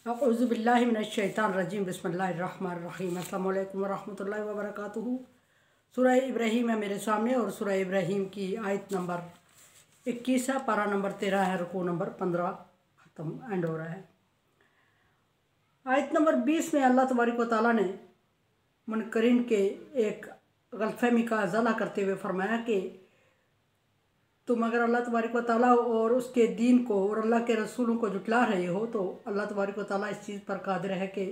औज़ुबिल्लाहि मिनश्शैतानिर्रजीम बिस्मिल्लाहिर्रहमानिर्रहीम अस्सलामु अलैकुम वरहमतुल्लाहि वबरकातुहू। सूरह इब्राहीम है मेरे सामने और सूरह इब्राहीम की आयत नंबर 21 है, पारा नंबर 13 है, रुकू नंबर 15 ख़त्म एंड हो रहा है। आयत नंबर 20 में अल्लाह तबारक व तआला ने मुनकरीन के एक गलतफहमी का अज़ाला करते हुए फरमाया कि तुम अगर अल्लाह तबारक व तआला और उसके दीन को और अल्लाह के रसूलों को जुटला रहे हो तो अल्लाह तबारक व तआला इस चीज़ पर कादिर है कि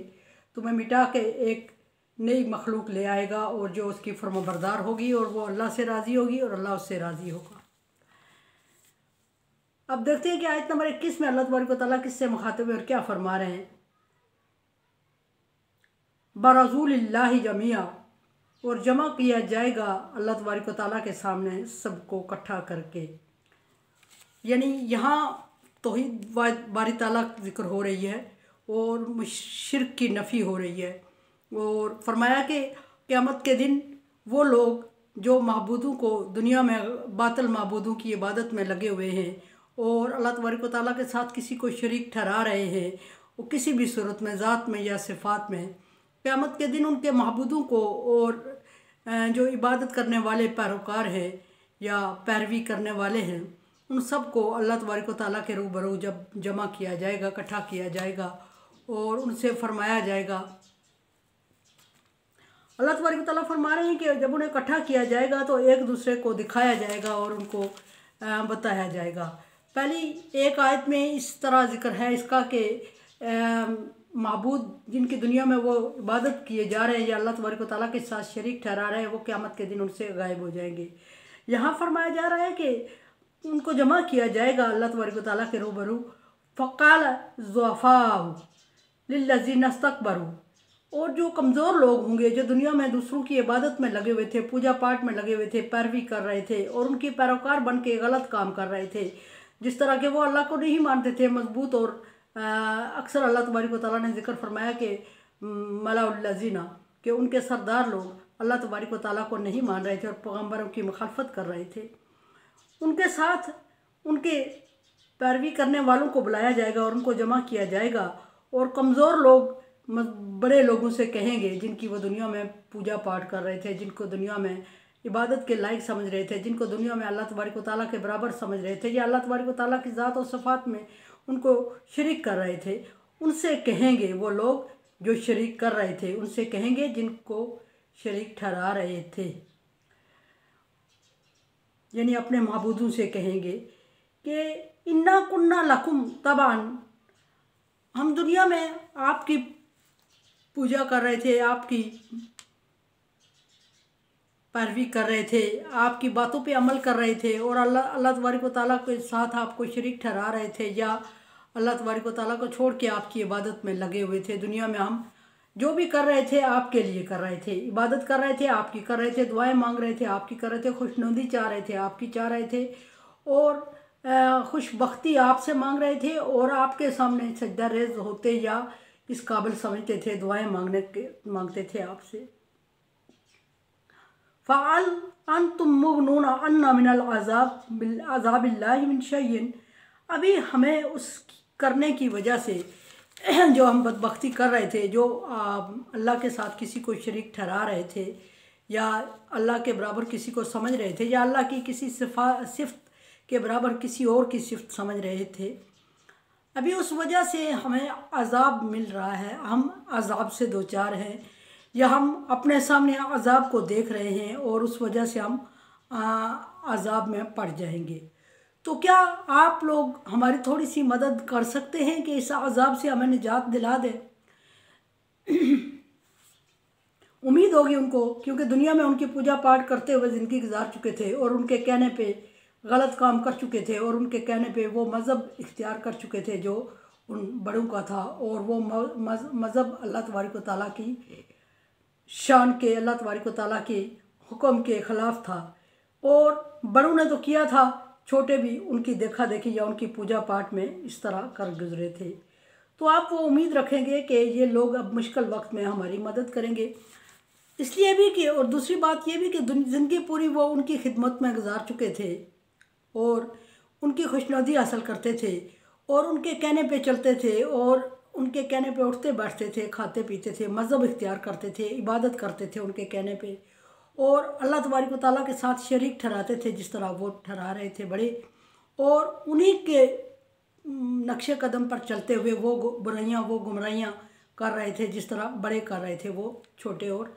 तुम्हें मिटा के एक नई मखलूक ले आएगा और जो उसकी फर्माबरदार होगी और वो अल्लाह से राज़ी होगी और अल्लाह उससे राज़ी होगा। अब देखते हैं कि आयत नंबर 21 में अल्लाह तबारक व तआला किससे मुखातिब है और क्या फरमा रहे हैं। बरज़ूलिल्लाहि जमिया, और जमा किया जाएगा अल्लाह तबारक व तआला के सामने सबको इकट्ठा करके। यानी यहाँ तौहीद बारी ताला जिक्र हो रही है और शिर्क की नफ़ी हो रही है और फरमाया कि क़यामत के दिन वो लोग जो महबूदों को दुनिया में बातिल महबूदों की इबादत में लगे हुए हैं और अल्लाह तबारक व तआला के साथ किसी को शरीक ठहरा रहे हैं, वो किसी भी सूरत में, ज़ात में या सिफ़ात में, क़यामत के दिन उनके महबूदों को और जो इबादत करने वाले पैरोकार हैं या पैरवी करने वाले हैं, उन सब को अल्लाह तबारक व तआला के रूबरू जब जमा किया जाएगा, इकट्ठा किया जाएगा और उनसे फरमाया जाएगा। अल्लाह तबारक व तआला फरमा रहे हैं कि जब उन्हें इकट्ठा किया जाएगा तो एक दूसरे को दिखाया जाएगा और उनको बताया जाएगा। पहली एक आयत में इस तरह जिक्र है इसका कि माबूद जिनकी दुनिया में वो इबादत किए जा रहे हैं या अल्लाह तबारक व तआला के साथ शरीक ठहरा रहे हैं, वो क़यामत के दिन उनसे गायब हो जाएंगे। यहाँ फरमाया जा रहा है कि उनको जमा किया जाएगा अल्लाह तबारक व तआला के रूबरू। फ़क़ाल ज़ुअफ़ाउ लिल्लज़ीना इस्तकबरू, और जो कमज़ोर लोग होंगे जो दुनिया में दूसरों की इबादत में लगे हुए थे, पूजा पाठ में लगे हुए थे, पैरवी कर रहे थे और उनके पैरोकार बन के गलत काम कर रहे थे, जिस तरह के वो अल्लाह को नहीं मानते थे मजबूत। और अक्सर अल्लाह तबारक व तआला ने जिक्र फरमाया कि मलाउल्लज़ीना, कि उनके सरदार लोग अल्लाह तबारक व तआला को नहीं मान रहे थे और पैगम्बरों की मुखालफत कर रहे थे। उनके साथ उनके पैरवी करने वालों को बुलाया जाएगा और उनको जमा किया जाएगा और कमज़ोर लोग बड़े लोगों से कहेंगे जिनकी वो दुनिया में पूजा पाठ कर रहे थे, जिनको दुनिया में इबादत के लायक समझ रहे थे, जिनको दुनिया में अल्लाह तबारक व तआला के बराबर समझ रहे थे या अल्लाह तबारक व तआला की ज़ात और सिफ़ात में उनको शरीक कर रहे थे, उनसे कहेंगे, वो लोग जो शरीक कर रहे थे उनसे कहेंगे जिनको शरीक ठहरा रहे थे, यानी अपने महबूदों से कहेंगे कि इन्ना कुन्ना लकुम तबान, हम दुनिया में आपकी पूजा कर रहे थे, आपकी पैरवी कर रहे थे, आपकी बातों पे अमल कर रहे थे और अल्लाह तबारक व तआला के साथ आपको शरीक ठहरा रहे थे या अल्लाह तबारक व तआला को छोड़ के आपकी इबादत में लगे हुए थे। दुनिया में हम जो भी कर रहे थे आपके लिए कर रहे थे, इबादत कर रहे थे आपकी कर रहे थे, दुआएं मांग रहे थे आपकी कर रहे थे, खुशनुदी चाह रहे थे आपकी चाह रहे थे और खुशबख्ती आपसे मांग रहे थे और आपके सामने सजदा रेज़ होते या इस काबिल समझते थे, दुआएं मांगते थे आपसे। फ़अल अंतुम मुग़नून अन्ना मिनल अज़ाबिल्लाहि मिन शैइन, अभी हमें उस करने की वजह से जो हम बदबख्ती कर रहे थे, जो अल्लाह के साथ किसी को शरीक ठहरा रहे थे या अल्लाह के बराबर किसी को समझ रहे थे या अल्लाह की किसी सिफ़त के बराबर किसी और की सिफ़त समझ रहे थे, अभी उस वजह से हमें अज़ाब मिल रहा है, हम अज़ाब से दो चार हैं या हम अपने सामने अज़ाब को देख रहे हैं और उस वजह से हम अज़ाब में पड़ जाएंगे। तो क्या आप लोग हमारी थोड़ी सी मदद कर सकते हैं कि इस अज़ाब से हमें निजात दिला दें। उम्मीद होगी उनको, क्योंकि दुनिया में उनकी पूजा पाठ करते हुए ज़िंदगी गुजार चुके थे और उनके कहने पे गलत काम कर चुके थे और उनके कहने पे वो मज़हब इख्तियार कर चुके थे जो उन बड़ों का था और वो मज़हब अल्लाह तबारक व तआला की शान के, अल्लाह तबारक व तआला के हुक्म के ख़िलाफ़ था और बड़ों ने तो किया था, छोटे भी उनकी देखा देखी या उनकी पूजा पाठ में इस तरह कर गुजरे थे। तो आप वो उम्मीद रखेंगे कि ये लोग अब मुश्किल वक्त में हमारी मदद करेंगे, इसलिए भी कि, और दूसरी बात ये भी कि ज़िंदगी पूरी वो उनकी खिदमत में गुजार चुके थे और उनकी खुशनुदी हासिल करते थे और उनके कहने पे चलते थे और उनके कहने पे उठते बैठते थे, खाते पीते थे, मज़हब इख्तियार करते थे, इबादत करते थे उनके कहने पे, और अल्लाह तबारक व तआला के साथ शरीक ठहराते थे जिस तरह वो ठहरा रहे थे बड़े। और उन्हीं के नक्शे कदम पर चलते हुए वो बुराइयाँ, वो गुमराहियाँ कर रहे थे जिस तरह बड़े कर रहे थे वो छोटे, और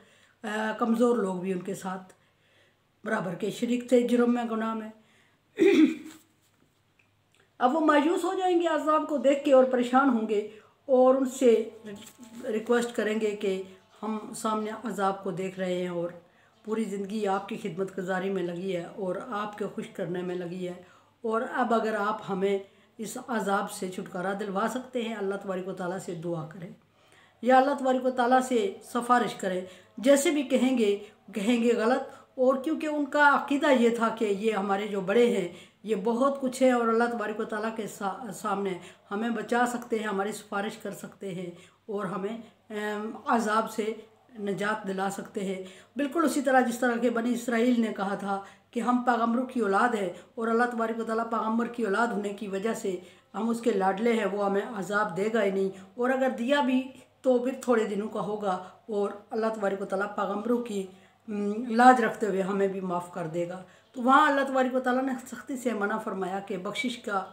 कमज़ोर लोग भी उनके साथ बराबर के शरीक थे जुर्म में, गुनाह में। अब वो मायूस हो जाएंगे अज़ाब को देख के और परेशान होंगे, और उनसे रिक्वेस्ट करेंगे कि हम सामने अज़ाब को देख रहे हैं और पूरी ज़िंदगी आपकी खिदमत गुजारी में लगी है और आपके खुश करने में लगी है, और अब अगर आप हमें इस अज़ाब से छुटकारा दिलवा सकते हैं, अल्लाह तबारक व तआला से दुआ करें या अल्लाह तबारक व तआला से सिफारिश करें। जैसे भी कहेंगे गलत, और क्योंकि उनका अक़ीदा ये था कि ये हमारे जो बड़े हैं ये बहुत कुछ है और अल्लाह तबारक व तआला के सामने हमें बचा सकते हैं, हमारी सिफारिश कर सकते हैं और हमें अज़ाब से निजात दिला सकते हैं। बिल्कुल उसी तरह जिस तरह के बनी इसराइल ने कहा था कि हम पैगम्बरों की औलाद है और अल्लाह तबारक व तआला पैगम्बर की औलाद होने की वजह से हम उसके लाडले हैं, वो हमें अज़ाब देगा ही नहीं, और अगर दिया भी तो फिर थोड़े दिनों का होगा, और अल्लाह तबारक व तआला पैगम्बरों की लाज रखते हुए हमें भी माफ़ कर देगा। तो वहाँ अल्लाह तबारक व तआला ने सख्ती से मना फरमाया कि बख्शिश का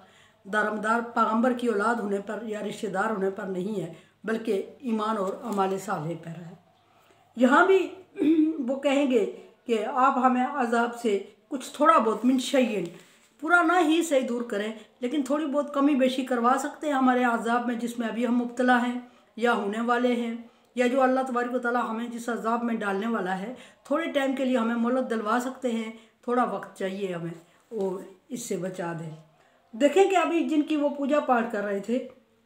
दारमदार पैगम्बर की औलाद होने पर या रिश्तेदार होने पर नहीं है, बल्कि ईमान और अमाल सालेह पर है। यहाँ भी वो कहेंगे कि आप हमें अज़ाब से कुछ थोड़ा बहुत मिन शय्इन, पूरा ना ही सही दूर करें, लेकिन थोड़ी बहुत कमी बेशी करवा सकते हैं हमारे अज़ाब में जिसमें अभी हम मुब्तला हैं या होने वाले हैं, या जो अल्लाह तबारक व तआला हमें जिस अज़ाब में डालने वाला है थोड़े टाइम के लिए हमें मोहलत दिलवा सकते हैं, थोड़ा वक्त चाहिए हमें और इससे बचा दें। देखें कि अभी जिनकी वो पूजा पाठ कर रहे थे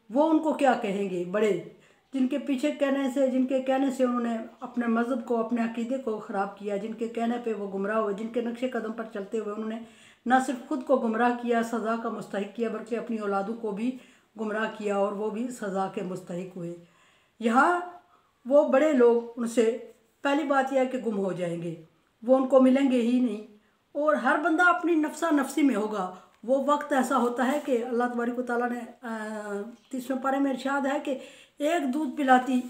वो उनको क्या कहेंगे, बड़े जिनके पीछे जिनके कहने से उन्होंने अपने मज़हब को, अपने अक़ीदे को ख़राब किया, जिनके कहने पे वो गुमराह हुए, जिनके नक्शे कदम पर चलते हुए उन्होंने न सिर्फ खुद को गुमराह किया, सज़ा का मुस्तहिक किया, बल्कि अपनी औलादों को भी गुमराह किया और वो भी सज़ा के मुस्तहिक हुए। यहाँ वो बड़े लोग उनसे पहली बात यह है कि गुम हो जाएंगे, वो उनको मिलेंगे ही नहीं, और हर बंदा अपनी नफ्सा नफ्सी में होगा। वो वक्त ऐसा होता है कि अल्लाह तबारक व तआला ने 30वें पारे में इरशाद है कि एक दूध पिलाती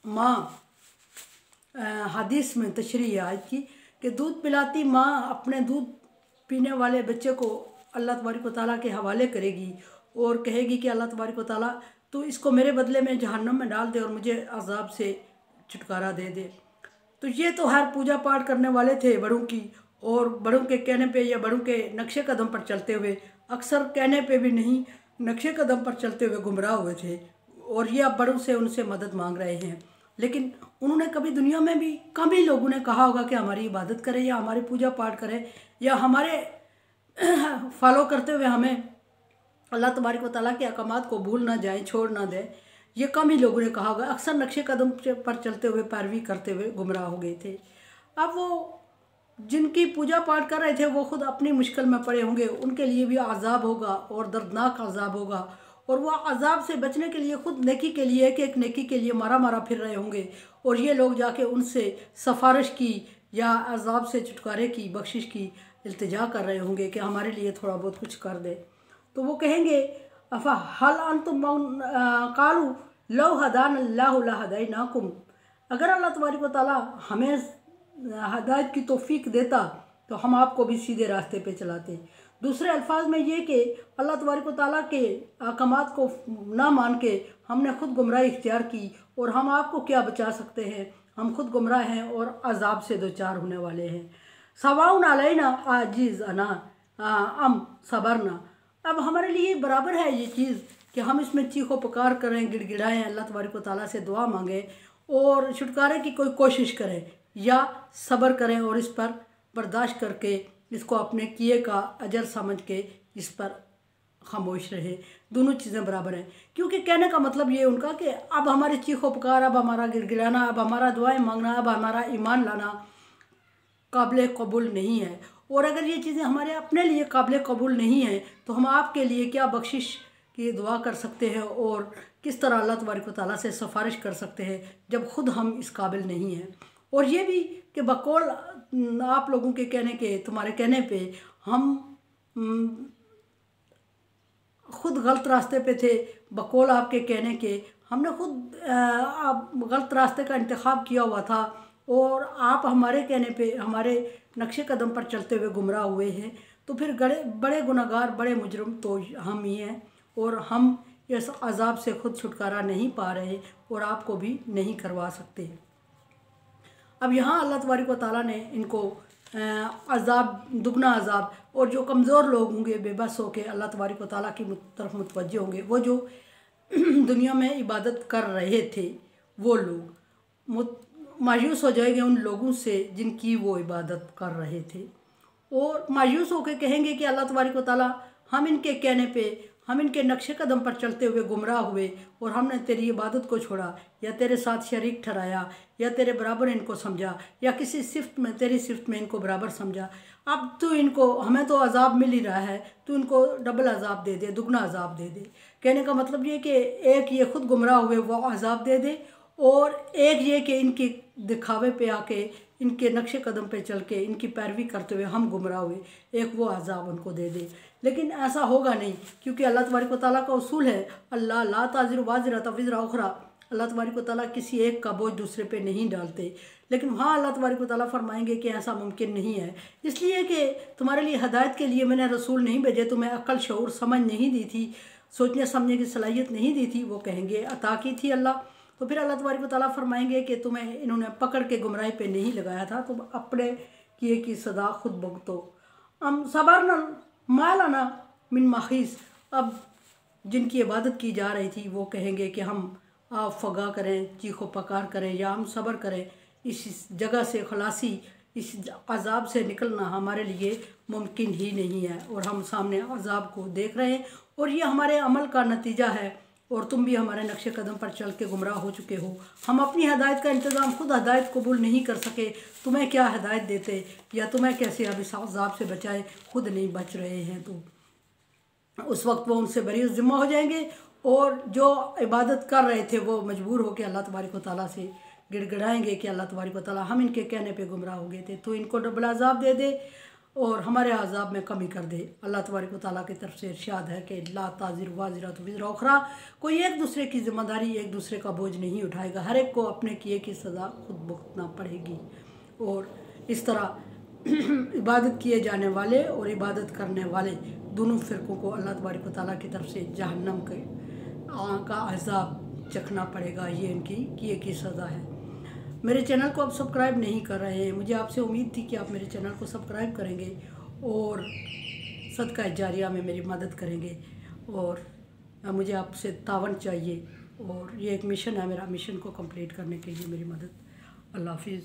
माँ, हदीस में तशरीह है आज की, कि दूध पिलाती माँ अपने दूध पीने वाले बच्चे को अल्लाह तबारक व तआला के हवाले करेगी और कहेगी कि अल्लाह तबारक व तआला तो इसको मेरे बदले में जहन्नम में डाल दे और मुझे अज़ाब से छुटकारा दे दे। तो ये तो हर पूजा पाठ करने वाले थे बड़ों की, और बड़ों के कहने पे या बड़ों के नक्शे कदम पर चलते हुए, अक्सर कहने पे भी नहीं नक्शे कदम पर चलते हुए गुमराह हुए थे, और ये अब बड़ों से उनसे मदद मांग रहे हैं। लेकिन उन्होंने कभी दुनिया में भी कम ही लोगों ने कहा होगा कि हमारी इबादत करें या हमारी पूजा पाठ करें या हमारे फॉलो करते हुए हमें अल्लाह तबारक व तआला के अहकामात को भूल ना जाएं, छोड़ ना दें। ये कम ही लोगों ने कहा होगा, अक्सर नक्शे कदम पर चलते हुए, पैरवी करते हुए गुमराह हो गए थे। अब वो जिनकी पूजा पाठ कर रहे थे वो खुद अपनी मुश्किल में पड़े होंगे, उनके लिए भी अज़ाब होगा और दर्दनाक अज़ाब होगा, और वह अज़ाब से बचने के लिए खुद नेकी के लिए एक नेकी के लिए मारा मारा फिर रहे होंगे, और ये लोग जाके उनसे सिफारिश की या अज़ाब से छुटकारे की, बख्शिश की इल्तिजा कर रहे होंगे कि हमारे लिए थोड़ा बहुत कुछ कर दे। तो वो कहेंगे अफ़ा हल अंतुम कालू लौ हदान अल्लाहु लहदैनाकुम, अगर अल्लाह तबारक व तआला हमें हदायत की तौफीक देता तो हम आपको भी सीधे रास्ते पे चलाते। दूसरे अल्फाज में ये कि अल्लाह तबारक व तआला के अहकामात को ना मान के हमने खुद गुमराही इख्तियार की, और हम आपको क्या बचा सकते हैं, हम खुद गुमराह हैं और अजाब से दो चार होने वाले हैं। सवाउन अलैना आजिज़ अना अम सबरना, अब हमारे लिए बराबर है ये चीज़ कि हम इसमें चीखो पुकार करें, गिड़गिड़ाएँ, अल्लाह तबारक व तआला से दुआ मांगें और छुटकारे की कोई कोशिश करें, या सब्र करें और इस पर बर्दाश्त करके इसको अपने किए का अजर समझ के इस पर खामोश रहे। दोनों चीज़ें बराबर हैं, क्योंकि कहने का मतलब ये उनका कि अब हमारी चीखो पुकार, अब हमारा गिड़गिड़ाना, अब हमारा दुआएं मांगना, अब हमारा ईमान लाना काबिल कबूल नहीं है। और अगर ये चीज़ें हमारे अपने लिए काबिल कबूल नहीं हैं तो हम आपके लिए क्या बख्शिश की दुआ कर सकते हैं और किस तरह अल्लाह तबारक व तआला से सिफारिश कर सकते हैं जब खुद हम इस काबिल नहीं हैं। और ये भी कि बकौल आप लोगों के कहने के, तुम्हारे कहने पे हम खुद गलत रास्ते पे थे, बकौल आपके कहने के हमने खुद गलत रास्ते का इंतखाब किया हुआ था और आप हमारे कहने पे हमारे नक्शे कदम पर चलते हुए गुमराह हुए हैं, तो फिर बड़े गुनहगार बड़े मुजरिम तो हम ही हैं और हम इस अजाब से खुद छुटकारा नहीं पा रहे और आपको भी नहीं करवा सकते। अब यहाँ अल्लाह तबारक व तआला ने इनको अजाब, दुगना अजाब, और जो कमज़ोर लोग होंगे बेबस होके अल्लाह तबारक व तआला की तरफ मुतवज्जे होंगे, वो जो दुनिया में इबादत कर रहे थे वो लोग मायूस हो जाएंगे उन लोगों से जिनकी वो इबादत कर रहे थे, और मायूस होकर कहेंगे कि अल्लाह तबारक व तआला हम इनके कहने पे, हम इनके नक्शे कदम पर चलते हुए गुमराह हुए और हमने तेरी इबादत को छोड़ा या तेरे साथ शरीक ठहराया या तेरे बराबर इनको समझा या किसी सिफ्त में, तेरी सिफ्त में इनको बराबर समझा। अब तू इनको, हमें तो अजाब मिल ही रहा है, तू इनको डबल अजाब दे दे, दुगना अजाब दे दे। कहने का मतलब ये कि एक ये खुद गुमराह हुए वो अजाब दे दे, और एक ये कि इनकी दिखावे पे आके, इनके नक्शे कदम पे चल के, इनकी पैरवी करते हुए हम गुमराह हुए, एक वो अजाब उनको दे दे। लेकिन ऐसा होगा नहीं, क्योंकि अल्लाह तबारक व तआला का उसूल है अल्लाह ला ताज़िरु वाज़िरतुन विज़रा उख़रा, अल्लाह तबारक व तआला किसी एक का बोझ दूसरे पे नहीं डालते। लेकिन वहाँ अल्लाह तबारक व तआला फरमाएंगे कि ऐसा मुमकिन नहीं है, इसलिए कि तुम्हारे लिए हदायत के लिए मैंने रसूल नहीं भेजे, तुम्हें अक्ल शऊर समझ नहीं दी थी, सोचने समझने की सलाहियत नहीं दी थी, वो कहेंगे अता की थी अल्लाह। तो फिर अल्लाह तबारक व तआला फरमाएंगे कि तुम्हें इन्होंने पकड़ के गुमराही पे नहीं लगाया था, तुम अपने किए की सदा खुद भुगतो। हम सबरना मालाना मिन महीस, अब जिनकी इबादत की जा रही थी वो कहेंगे कि हम आप फगा करें, चीखो पकार करें या हम सब्र करें, इस जगह से खलासी, इस अजाब से निकलना हमारे लिए मुमकिन ही नहीं है, और हम सामने अजाब को देख रहे हैं और ये हमारे अमल का नतीजा है, और तुम भी हमारे नक्शे कदम पर चल के गुमराह हो चुके हो। हम अपनी हदायत का इंतज़ाम खुद हदायत कबूल नहीं कर सके, तुम्हें क्या हदायत देते या तुम्हें कैसे अब इस अजाब से बचाए, खुद नहीं बच रहे हैं। तो उस वक्त वो उनसे बरी ज़िम्मा हो जाएंगे, और जो इबादत कर रहे थे वो मजबूर होकर अल्लाह तबारक व तआला से गिड़गिड़ाएंगे कि अल्लाह तबारक व तआला हम इनके कहने पे गुमराह हो गए थे, तो इनको डबल अजाब दे दे और हमारे अजाब में कमी कर दे। अल्लाह तबारक व तआला की तरफ से इरशाद है कि ला ताज़िरु वाज़िरतुन विज़रा उख़रा, कोई एक दूसरे की जिम्मेदारी, एक दूसरे का बोझ नहीं उठाएगा, हर एक को अपने किए की सज़ा खुद भुगतना पड़ेगी। और इस तरह इबादत किए जाने वाले और इबादत करने वाले दोनों फ़िरक़ों को अल्लाह तबारक व तआला की तरफ से जहन्नम का अज़ाब चखना पड़ेगा, ये इनकी किए की सज़ा है। मेरे चैनल को आप सब्सक्राइब नहीं कर रहे हैं, मुझे आपसे उम्मीद थी कि आप मेरे चैनल को सब्सक्राइब करेंगे और सदका जारिया में मेरी मदद करेंगे, और मुझे आपसे तावन चाहिए, और ये एक मिशन है मेरा, मिशन को कंप्लीट करने के लिए मेरी मदद। अल्लाह हाफिज़।